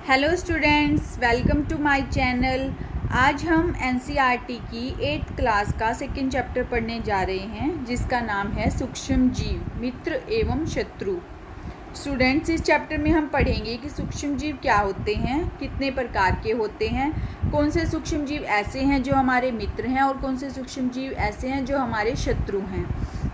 Hello students, welcome to my channel. आज हम NCERT की 8th क्लास का सेकंड चैप्टर पढ़ने जा रहे हैं, जिसका नाम है सूक्ष्म जीव, मित्र एवं शत्रु। स्टूडेंट्स, इस चैप्टर में हम पढ़ेंगे कि सूक्ष्म जीव क्या होते हैं, कितने प्रकार के होते हैं, कौन से सूक्ष्म जीव ऐसे हैं जो हमारे मित्र हैं और कौन से सूक्ष्म जीव ऐसे हैं जो हमारे शत्रु हैं।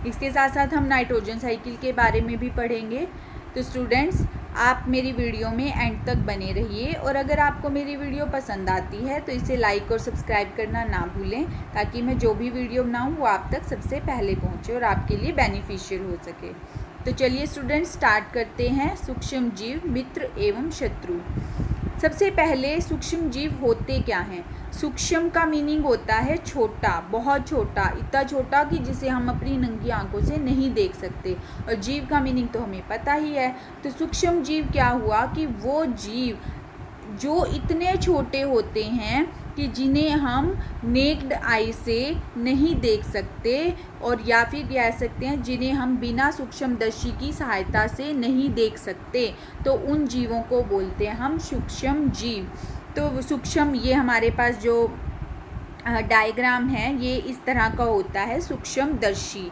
इसके साथ साथ हम नाइट्रोजन साइकिल के बारे में भी पढ़ेंगे। तो स्टूडेंट्स, आप मेरी वीडियो में एंड तक बने रहिए और अगर आपको मेरी वीडियो पसंद आती है तो इसे लाइक और सब्सक्राइब करना ना भूलें, ताकि मैं जो भी वीडियो बनाऊँ वो आप तक सबसे पहले पहुँचे और आपके लिए बेनिफिशियल हो सके। तो चलिए स्टूडेंट्स, स्टार्ट करते हैं। सूक्ष्म जीव, मित्र एवं शत्रु। सबसे पहले सूक्ष्म जीव होते क्या हैं। सूक्ष्म का मीनिंग होता है छोटा, बहुत छोटा, इतना छोटा कि जिसे हम अपनी नंगी आंखों से नहीं देख सकते। और जीव का मीनिंग तो हमें पता ही है। तो सूक्ष्म जीव क्या हुआ कि वो जीव जो इतने छोटे होते हैं कि जिन्हें हम नेक्ड आई से नहीं देख सकते, और या फिर कह सकते हैं जिन्हें हम बिना सूक्ष्मदर्शी की सहायता से नहीं देख सकते, तो उन जीवों को बोलते हैं हम सूक्ष्म जीव। तो सूक्ष्म, ये हमारे पास जो डायग्राम है ये इस तरह का होता है, सूक्ष्मदर्शी,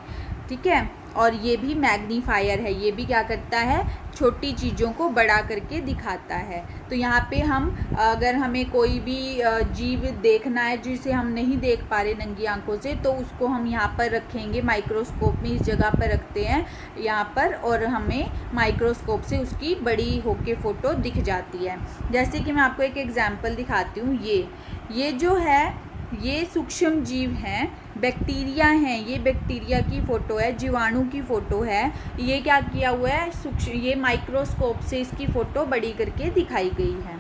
ठीक है। और ये भी मैग्नीफायर है, ये भी क्या करता है, छोटी चीज़ों को बड़ा करके दिखाता है। तो यहाँ पे हम, अगर हमें कोई भी जीव देखना है जिसे हम नहीं देख पा रहे नंगी आंखों से, तो उसको हम यहाँ पर रखेंगे, माइक्रोस्कोप में इस जगह पर रखते हैं यहाँ पर, और हमें माइक्रोस्कोप से उसकी बड़ी होके फ़ोटो दिख जाती है। जैसे कि मैं आपको एक एग्जाम्पल दिखाती हूँ। ये जो है ये सूक्ष्म जीव हैं, बैक्टीरिया हैं। ये बैक्टीरिया की फ़ोटो है, जीवाणु की फ़ोटो है। ये क्या किया हुआ है, ये माइक्रोस्कोप से इसकी फ़ोटो बड़ी करके दिखाई गई है।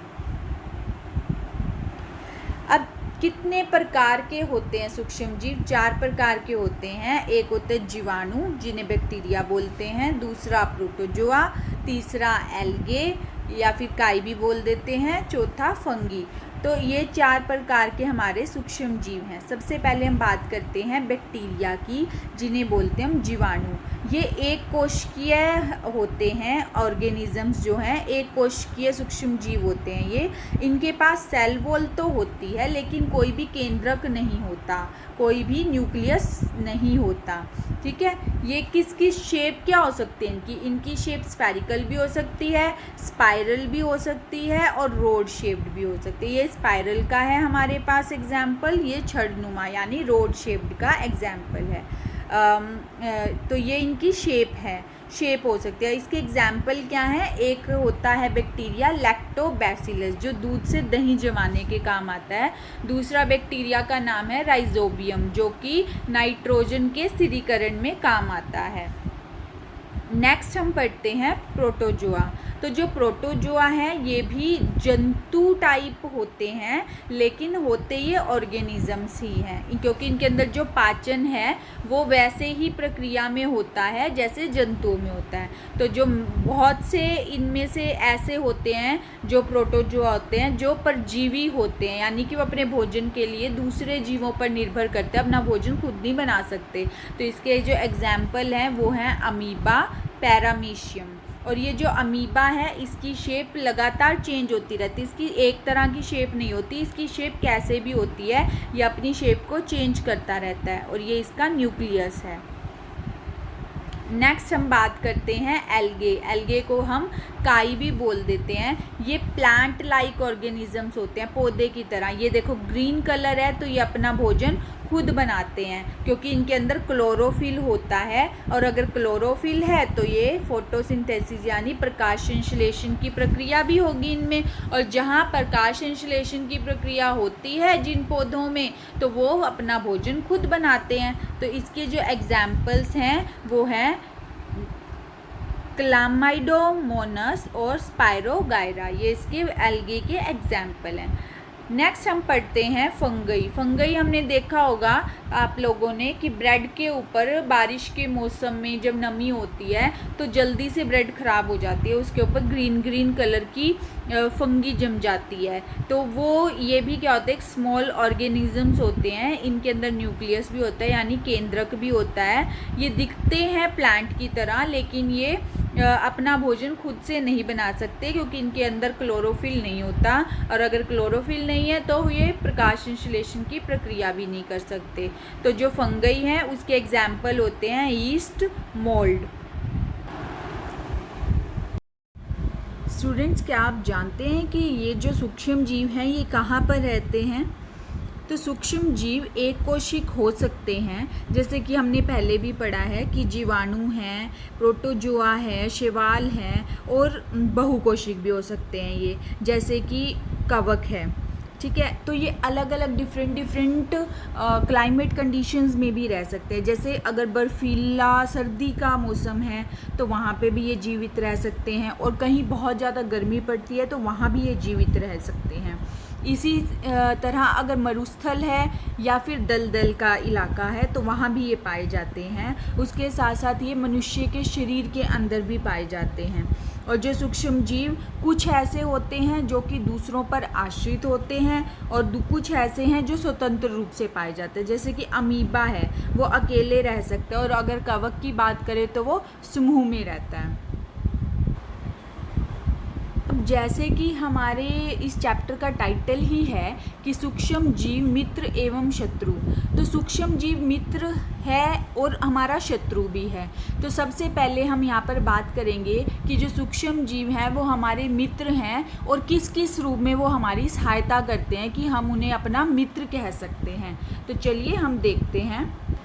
अब कितने प्रकार के होते हैं सूक्ष्म जीव? 4 प्रकार के होते हैं। एक होते हैं जीवाणु, जिन्हें बैक्टीरिया बोलते हैं। दूसरा प्रोटोजोआ, तीसरा एल्गे या फिर काई भी बोल देते हैं, चौथा फंगी। तो ये 4 प्रकार के हमारे सूक्ष्म जीव हैं। सबसे पहले हम बात करते हैं बैक्टीरिया की, जिन्हें बोलते हैं हम जीवाणु। ये एक कोशिकीय होते हैं, ऑर्गेनिजम्स जो हैं एक कोशिकीय सूक्ष्म जीव होते हैं। ये, इनके पास सेल वॉल तो होती है, लेकिन कोई भी केंद्रक नहीं होता, कोई भी न्यूक्लियस नहीं होता, ठीक है। ये किस शेप क्या हो सकती है इनकी शेप स्फेरिकल भी हो सकती है, स्पाइरल भी हो सकती है और रोड शेप्ड भी हो सकती है। ये स्पाइरल का है हमारे पास एग्जाम्पल, ये छड़नुमा यानी रोड शेप्ड का एग्जाम्पल है। तो ये इनकी शेप हो सकती है। इसके एग्जाम्पल क्या है? एक होता है बैक्टीरिया लैक्टोबैसिलस, जो दूध से दही जमाने के काम आता है। दूसरा बैक्टीरिया का नाम है राइजोबियम, जो कि नाइट्रोजन के स्थिरीकरण में काम आता है। नेक्स्ट हम पढ़ते हैं प्रोटोजोआ। तो जो प्रोटोजोआ है ये भी जंतु टाइप होते हैं, लेकिन होते ये ऑर्गेनिजम्स ही हैं, क्योंकि इनके अंदर जो पाचन है वो वैसे ही प्रक्रिया में होता है जैसे जंतुओं में होता है। तो जो बहुत से इनमें से ऐसे होते हैं जो प्रोटोजोआ होते हैं जो परजीवी होते हैं, यानी कि वो अपने भोजन के लिए दूसरे जीवों पर निर्भर करते हैं, अपना भोजन खुद नहीं बना सकते। तो इसके जो एग्जाम्पल हैं वो हैं अमीबा, पैरामीशियम। और ये जो अमीबा है इसकी शेप लगातार चेंज होती रहती है, इसकी एक तरह की शेप नहीं होती, इसकी शेप कैसे भी होती है, ये अपनी शेप को चेंज करता रहता है, और ये इसका न्यूक्लियस है। नेक्स्ट हम बात करते हैं एल्गे। एल्गे को हम काई भी बोल देते हैं। ये प्लांट लाइक ऑर्गेनिजम्स होते हैं, पौधे की तरह। ये देखो ग्रीन कलर है, तो ये अपना भोजन खुद बनाते हैं, क्योंकि इनके अंदर क्लोरोफिल होता है, और अगर क्लोरोफिल है तो ये फोटोसिंथेसिस यानी प्रकाश संश्लेषण की प्रक्रिया भी होगी इनमें। और जहाँ प्रकाश संश्लेषण की प्रक्रिया होती है जिन पौधों में, तो वो अपना भोजन खुद बनाते हैं। तो इसके जो एग्जाम्पल्स हैं वो हैं क्लामाइडोमोनस और स्पायरोगायरा। ये इसके एल्गे के एग्जाम्पल हैं। नेक्स्ट हम पढ़ते हैं फंगई। फंगई हमने देखा होगा आप लोगों ने कि ब्रेड के ऊपर बारिश के मौसम में जब नमी होती है तो जल्दी से ब्रेड ख़राब हो जाती है, उसके ऊपर ग्रीन कलर की फंगी जम जाती है। तो वो ये भी क्या होता है, एक स्मॉल ऑर्गेनिजम्स होते हैं, इनके अंदर न्यूक्लियस भी होता है यानी केंद्रक भी होता है। ये दिखते हैं प्लांट की तरह, लेकिन ये अपना भोजन खुद से नहीं बना सकते, क्योंकि इनके अंदर क्लोरोफिल नहीं होता, और अगर क्लोरोफिल नहीं है तो ये प्रकाश संश्लेषण की प्रक्रिया भी नहीं कर सकते। तो जो फंगई हैं उसके एग्जाम्पल होते हैं यीस्ट, मोल्ड। स्टूडेंट्स, क्या आप जानते हैं कि ये जो सूक्ष्म जीव हैं ये कहाँ पर रहते हैं? तो सूक्ष्म जीव एक कोशिक हो सकते हैं, जैसे कि हमने पहले भी पढ़ा है कि जीवाणु हैं, प्रोटोजोआ है, शैवाल हैं, और बहुकोशिक भी हो सकते हैं ये, जैसे कि कवक है। ठीक है, तो ये अलग अलग डिफरेंट क्लाइमेट कंडीशंस में भी रह सकते हैं। जैसे अगर बर्फीला सर्दी का मौसम है तो वहाँ पे भी ये जीवित रह सकते हैं, और कहीं बहुत ज़्यादा गर्मी पड़ती है तो वहाँ भी ये जीवित रह सकते हैं। इसी तरह अगर मरुस्थल है या फिर दलदल का इलाका है तो वहाँ भी ये पाए जाते हैं। उसके साथ साथ ये मनुष्य के शरीर के अंदर भी पाए जाते हैं। और जो सूक्ष्म जीव कुछ ऐसे होते हैं जो कि दूसरों पर आश्रित होते हैं, और कुछ ऐसे हैं जो स्वतंत्र रूप से पाए जाते हैं। जैसे कि अमीबा है, वो अकेले रह सकता है, और अगर कवक की बात करें तो वो समूह में रहता है। जैसे कि हमारे इस चैप्टर का टाइटल ही है कि सूक्ष्म जीव मित्र एवं शत्रु, तो सूक्ष्म जीव मित्र है और हमारा शत्रु भी है। तो सबसे पहले हम यहाँ पर बात करेंगे कि जो सूक्ष्म जीव हैं वो हमारे मित्र हैं, और किस किस रूप में वो हमारी सहायता करते हैं कि हम उन्हें अपना मित्र कह सकते हैं। तो चलिए हम देखते हैं।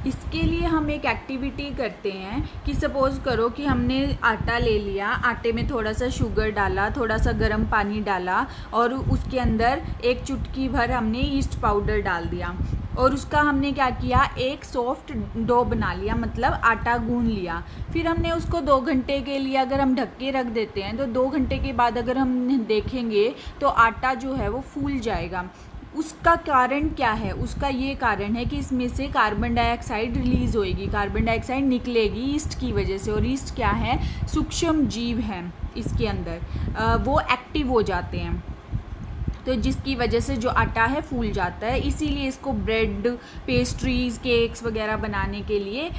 इसके लिए हम एक एक्टिविटी करते हैं कि सपोज़ करो कि हमने आटा ले लिया, आटे में थोड़ा सा शुगर डाला, थोड़ा सा गर्म पानी डाला, और उसके अंदर एक चुटकी भर हमने ईस्ट पाउडर डाल दिया, और उसका हमने क्या किया, एक सॉफ्ट डो बना लिया, मतलब आटा गूंद लिया। फिर हमने उसको 2 घंटे के लिए अगर हम ढक के रख देते हैं तो 2 घंटे के बाद अगर हम देखेंगे तो आटा जो है वो फूल जाएगा। उसका कारण क्या है? उसका ये कारण है कि इसमें से कार्बन डाइऑक्साइड रिलीज़ होएगी, कार्बन डाइऑक्साइड निकलेगी ईस्ट की वजह से। और ईस्ट क्या है? सूक्ष्म जीव हैं इसके अंदर, वो एक्टिव हो जाते हैं, तो जिसकी वजह से जो आटा है फूल जाता है। इसीलिए इसको ब्रेड, पेस्ट्रीज़, केक्स वगैरह बनाने के लिए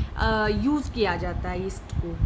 यूज़ किया जाता है ईस्ट को।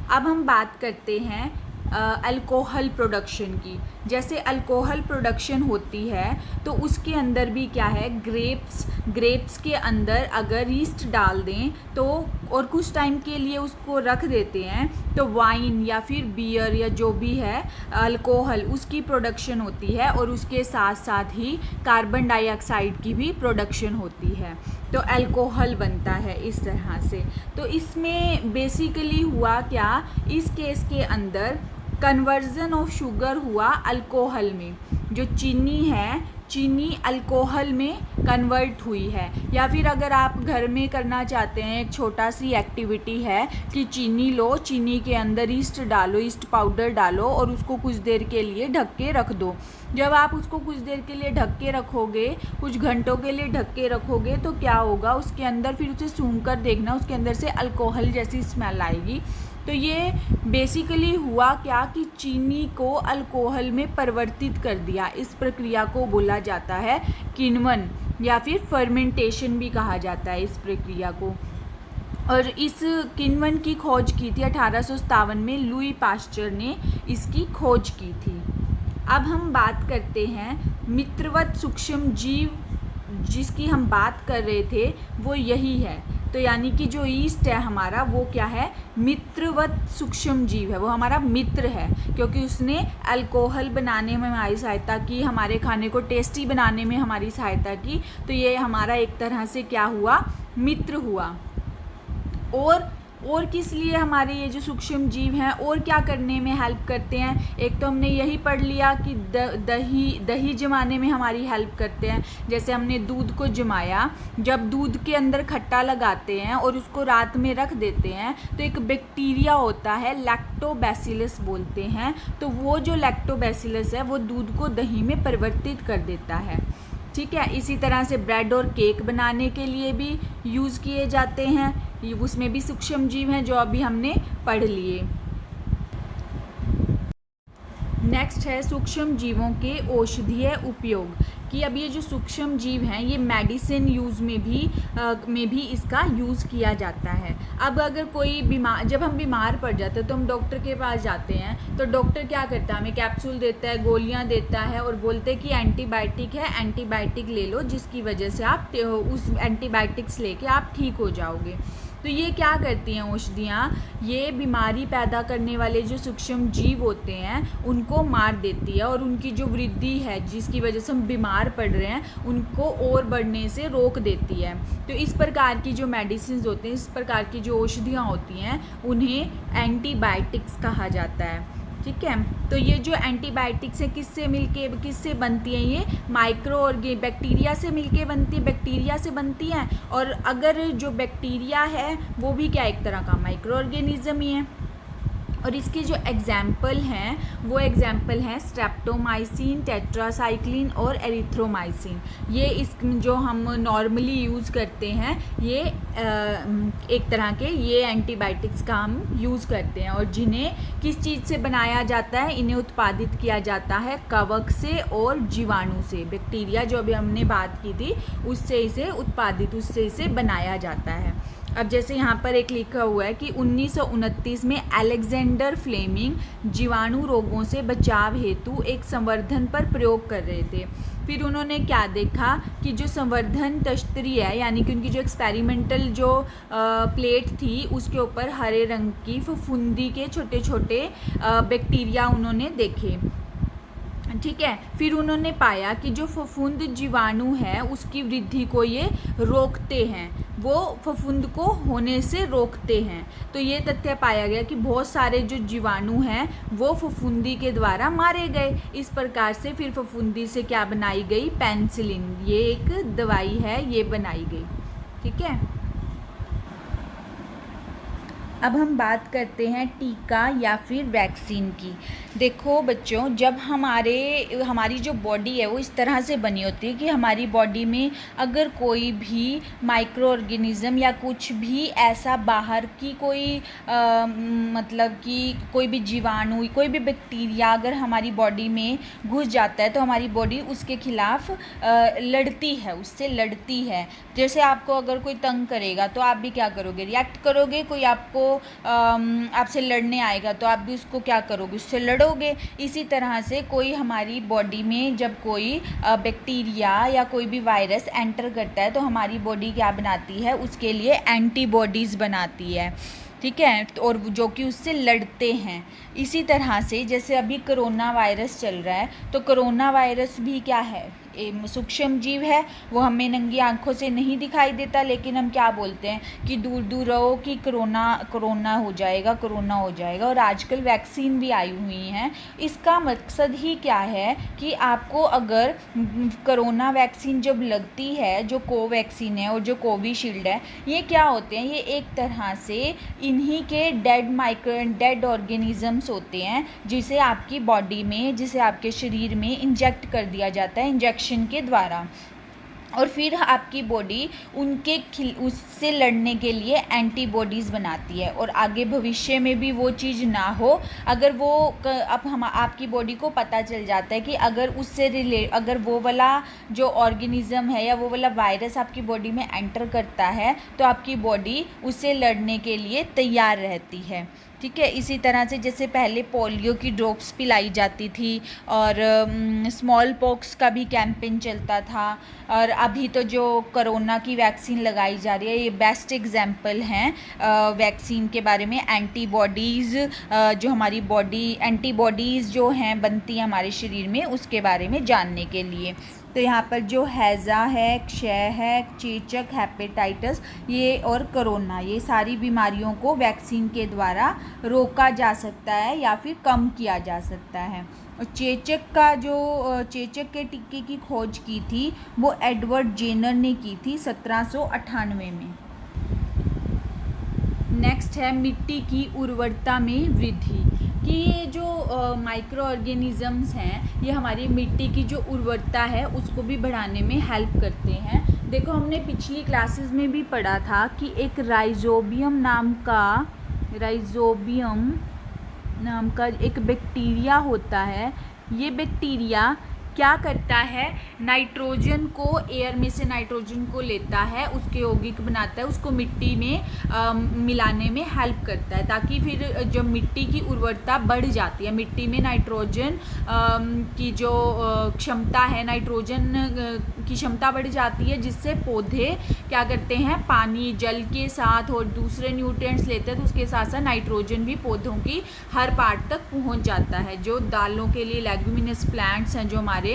अब हम बात करते हैं अल्कोहल प्रोडक्शन की। जैसे अल्कोहल प्रोडक्शन होती है तो उसके अंदर भी क्या है, ग्रेप्स के अंदर अगर ईस्ट डाल दें तो, और कुछ टाइम के लिए उसको रख देते हैं, तो वाइन या फिर बियर या जो भी है अल्कोहल, उसकी प्रोडक्शन होती है, और उसके साथ साथ ही कार्बन डाइऑक्साइड की भी प्रोडक्शन होती है। तो अल्कोहल बनता है इस तरह से। तो इसमें बेसिकली हुआ क्या, इस केस के अंदर कन्वर्जन ऑफ शुगर हुआ अल्कोहल में। जो चीनी है, चीनी अल्कोहल में कन्वर्ट हुई है। या फिर अगर आप घर में करना चाहते हैं, एक छोटा सी एक्टिविटी है कि चीनी लो, चीनी के अंदर ईस्ट डालो, ईस्ट पाउडर डालो, और उसको कुछ देर के लिए ढक के रख दो। जब आप उसको कुछ देर के लिए ढक के रखोगे, कुछ घंटों के लिए ढक के रखोगे, तो क्या होगा, उसके अंदर फिर उसे सूंघ कर देखना, उसके अंदर से अल्कोहल जैसी स्मेल आएगी। तो ये बेसिकली हुआ क्या कि चीनी को अल्कोहल में परिवर्तित कर दिया। इस प्रक्रिया को बोला जाता है किण्वन, या फिर फर्मेंटेशन भी कहा जाता है इस प्रक्रिया को। और इस किण्वन की खोज की थी 1857 में लुई पास्चर ने इसकी खोज की थी। अब हम बात करते हैं मित्रवत सूक्ष्म जीव, जिसकी हम बात कर रहे थे वो यही है। तो यानी कि जो ईस्ट है हमारा, वो क्या है, मित्रवत सूक्ष्म जीव है, वो हमारा मित्र है, क्योंकि उसने अल्कोहल बनाने में हमारी सहायता की, हमारे खाने को टेस्टी बनाने में हमारी सहायता की। तो ये हमारा एक तरह से क्या हुआ, मित्र हुआ। और किस लिए हमारे ये जो सूक्ष्म जीव हैं और क्या करने में हेल्प करते हैं? एक तो हमने यही पढ़ लिया कि दही जमाने में हमारी हेल्प करते हैं। जैसे हमने दूध को जमाया, जब दूध के अंदर खट्टा लगाते हैं और उसको रात में रख देते हैं तो एक बैक्टीरिया होता है, लैक्टोबैसिलस बोलते हैं। तो वो जो लैक्टोबैसिलस है वो दूध को दही में परिवर्तित कर देता है। ठीक है, इसी तरह से ब्रेड और केक बनाने के लिए भी यूज़ किए जाते हैं, उसमें भी सूक्ष्म जीव हैं जो अभी हमने पढ़ लिए। नेक्स्ट है सूक्ष्म जीवों के औषधीय उपयोग, कि अब ये जो सूक्ष्म जीव हैं ये मेडिसिन यूज़ में भी इसका यूज़ किया जाता है। अब अगर कोई जब हम बीमार पड़ जाते हैं तो हम डॉक्टर के पास जाते हैं, तो डॉक्टर क्या करता है, हमें कैप्सूल देता है, गोलियां देता है और बोलते हैं कि एंटीबायोटिक है, एंटीबायोटिक ले लो, जिसकी वजह से आप उस एंटीबायोटिक्स लेके आप ठीक हो जाओगे। तो ये क्या करती हैं औषधियाँ, ये बीमारी पैदा करने वाले जो सूक्ष्म जीव होते हैं उनको मार देती है और उनकी जो वृद्धि है जिसकी वजह से हम बीमार पड़ रहे हैं उनको और बढ़ने से रोक देती है। तो इस प्रकार की जो मेडिसिन होते हैं, इस प्रकार की जो औषधियाँ होती हैं उन्हें एंटीबायोटिक्स कहा जाता है। ठीक है, तो ये जो एंटीबायोटिक्स है किससे बनती हैं, ये बैक्टीरिया से मिलके बनती है, बैक्टीरिया से बनती हैं। और अगर जो बैक्टीरिया है वो भी क्या एक तरह का माइक्रो ऑर्गेनिज्म ही है। और इसके जो एग्जाम्पल हैं वो एग्जाम्पल हैं स्ट्रेप्टोमाइसिन, टेट्रासाइक्लिन और एरिथ्रोमाइसिन। ये इस जो हम नॉर्मली यूज़ करते हैं ये एक तरह के ये एंटीबायोटिक्स का हम यूज़ करते हैं। और जिन्हें किस चीज़ से बनाया जाता है, इन्हें उत्पादित किया जाता है कवक से और जीवाणु से। बैक्टीरिया जो अभी हमने बात की थी उससे इसे बनाया जाता है। अब जैसे यहाँ पर एक लिखा हुआ है कि 1929 में अलेक्जेंडर फ्लेमिंग जीवाणु रोगों से बचाव हेतु एक संवर्धन पर प्रयोग कर रहे थे। फिर उन्होंने क्या देखा कि जो संवर्धन तश्तरी है, यानी कि उनकी जो एक्सपेरिमेंटल जो प्लेट थी उसके ऊपर हरे रंग की फफूंदी के छोटे छोटे बैक्टीरिया उन्होंने देखे। ठीक है, फिर उन्होंने पाया कि जो फफूंद जीवाणु है उसकी वृद्धि को ये रोकते हैं, वो फफूंद को होने से रोकते हैं। तो ये तथ्य पाया गया कि बहुत सारे जो जीवाणु हैं वो फफूंदी के द्वारा मारे गए। इस प्रकार से फिर फफूंदी से क्या बनाई गई, पेनिसिलिन, ये एक दवाई है, ये बनाई गई। ठीक है, अब हम बात करते हैं टीका या फिर वैक्सीन की। देखो बच्चों, जब हमारी जो बॉडी है वो इस तरह से बनी होती है कि हमारी बॉडी में अगर कोई भी माइक्रो ऑर्गेनिज्म या कुछ भी ऐसा बाहर की मतलब कि कोई भी जीवाणु, कोई भी बैक्टीरिया अगर हमारी बॉडी में घुस जाता है तो हमारी बॉडी उसके खिलाफ उससे लड़ती है। जैसे आपको अगर कोई तंग करेगा तो आप भी क्या करोगे, रिएक्ट करोगे। कोई आपसे लड़ने आएगा तो आप भी उसको क्या करोगे, उससे लड़ोगे। इसी तरह से कोई हमारी बॉडी में जब कोई बैक्टीरिया या कोई भी वायरस एंटर करता है तो हमारी बॉडी क्या बनाती है, उसके लिए एंटीबॉडीज़ बनाती है। ठीक है, और जो कि उससे लड़ते हैं। इसी तरह से जैसे अभी कोरोना वायरस चल रहा है तो कोरोना वायरस भी क्या है, सूक्ष्म जीव है। वो हमें नंगी आंखों से नहीं दिखाई देता, लेकिन हम क्या बोलते हैं कि दूर दूर रहो कि कोरोना हो जाएगा। और आजकल वैक्सीन भी आई हुई हैं। इसका मकसद ही क्या है कि आपको अगर कोरोना वैक्सीन जब लगती है, जो कोवैक्सीन है और जो कोविशील्ड है, ये क्या होते हैं, ये एक तरह से इन्हीं के डेड ऑर्गेनिजम्स होते हैं जिसे आपकी बॉडी में, जिसे आपके शरीर में इंजेक्ट कर दिया जाता है इंजेक्शन के द्वारा। और फिर आपकी बॉडी उससे लड़ने के लिए एंटीबॉडीज़ बनाती है। और आगे भविष्य में भी वो चीज़ ना हो, अगर वो आपकी बॉडी को पता चल जाता है कि अगर वो वाला जो ऑर्गेनिज्म है या वो वाला वायरस आपकी बॉडी में एंटर करता है तो आपकी बॉडी उससे लड़ने के लिए तैयार रहती है। ठीक है, इसी तरह से जैसे पहले पोलियो की ड्रॉप्स पिलाई जाती थी और स्मॉल पॉक्स का भी कैंपेन चलता था, और अभी तो जो कोरोना की वैक्सीन लगाई जा रही है ये बेस्ट एग्जाम्पल हैं वैक्सीन के बारे में। एंटीबॉडीज़ जो हमारी बॉडी एंटीबॉडीज़ जो हैं बनती हैं हमारे शरीर में, उसके बारे में जानने के लिए। तो यहाँ पर जो हैज़ा है, क्षय है, चेचक, हेपेटाइटिस ये और कोरोना, ये सारी बीमारियों को वैक्सीन के द्वारा रोका जा सकता है या फिर कम किया जा सकता है। और चेचक के टीके की खोज की थी वो एडवर्ड जेनर ने की थी 1798 में। नेक्स्ट है मिट्टी की उर्वरता में वृद्धि, कि ये जो माइक्रो ऑर्गेनिजम्स हैं ये हमारी मिट्टी की जो उर्वरता है उसको भी बढ़ाने में हेल्प करते हैं। देखो, हमने पिछली क्लासेस में भी पढ़ा था कि एक राइजोबियम नाम का एक बैक्टीरिया होता है। ये बैक्टीरिया क्या करता है, नाइट्रोजन को, एयर में से नाइट्रोजन को लेता है, उसके यौगिक बनाता है, उसको मिट्टी में मिलाने में हेल्प करता है, ताकि फिर जब मिट्टी की उर्वरता बढ़ जाती है, मिट्टी में नाइट्रोजन की जो क्षमता है, नाइट्रोजन की क्षमता बढ़ जाती है, जिससे पौधे क्या करते हैं, पानी जल के साथ और दूसरे न्यूट्रिएंट्स लेते हैं, तो उसके साथ साथ नाइट्रोजन भी पौधों की हर पार्ट तक पहुंच जाता है, जो दालों के लिए, लेग्यूमिनस प्लांट्स हैं जो हमारे,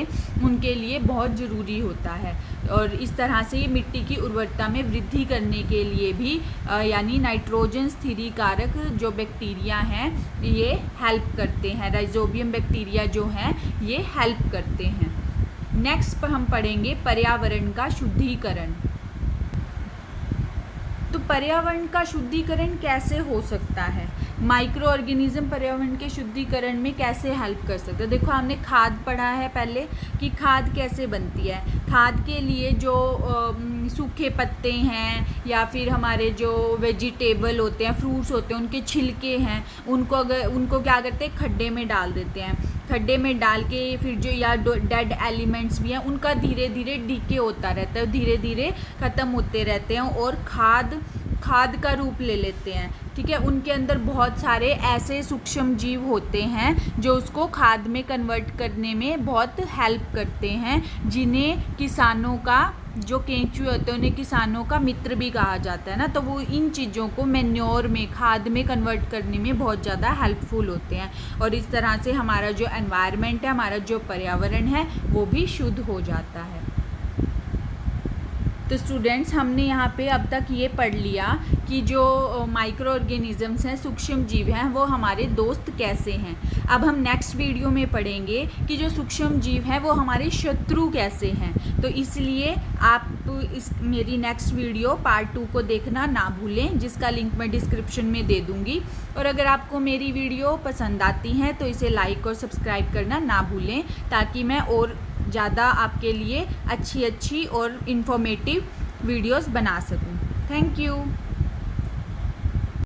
उनके लिए बहुत ज़रूरी होता है। और इस तरह से ये मिट्टी की उर्वरता में वृद्धि करने के लिए भी यानी नाइट्रोजन स्थिरीकारक जो बैक्टीरिया हैं ये हेल्प करते हैं। राइजोबियम बैक्टीरिया जो हैं ये हेल्प करते हैं। नेक्स्ट पर हम पढ़ेंगे पर्यावरण का शुद्धिकरण। तो पर्यावरण का शुद्धिकरण कैसे हो सकता है, माइक्रो ऑर्गेनिज्म पर्यावरण के शुद्धिकरण में कैसे हेल्प कर सकते हैं। देखो, हमने खाद पढ़ा है पहले कि खाद कैसे बनती है। खाद के लिए जो सूखे पत्ते हैं या फिर हमारे जो वेजिटेबल होते हैं, फ्रूट्स होते हैं, उनके छिलके हैं, उनको क्या करते हैं, खड्डे में डाल देते हैं। खड्डे में डाल के फिर जो या डेड एलिमेंट्स भी हैं उनका धीरे धीरे डीके होता रहता है, धीरे धीरे ख़त्म होते रहते हैं और खाद का रूप ले लेते हैं। ठीक है, उनके अंदर बहुत सारे ऐसे सूक्ष्म जीव होते हैं जो उसको खाद में कन्वर्ट करने में बहुत हेल्प करते हैं, जिन्हें किसानों का, जो केंचुए होते हैं उन्हें किसानों का मित्र भी कहा जाता है ना। तो वो इन चीज़ों को मैन्योर में, खाद में कन्वर्ट करने में बहुत ज़्यादा हेल्पफुल होते हैं, और इस तरह से हमारा जो एनवायरनमेंट है, हमारा जो पर्यावरण है, वो भी शुद्ध हो जाता है। तो स्टूडेंट्स, हमने यहाँ पे अब तक ये पढ़ लिया कि जो माइक्रो ऑर्गेनिजम्स हैं, सूक्ष्म जीव हैं, वो हमारे दोस्त कैसे हैं। अब हम नेक्स्ट वीडियो में पढ़ेंगे कि जो सूक्ष्म जीव हैं वो हमारे शत्रु कैसे हैं। तो इसलिए आप मेरी नेक्स्ट वीडियो पार्ट 2 को देखना ना भूलें, जिसका लिंक मैं डिस्क्रिप्शन में दे दूँगी। और अगर आपको मेरी वीडियो पसंद आती है तो इसे लाइक और सब्सक्राइब करना ना भूलें, ताकि मैं और ज़्यादा आपके लिए अच्छी और इन्फॉर्मेटिव वीडियोस बना सकूं। Thank you.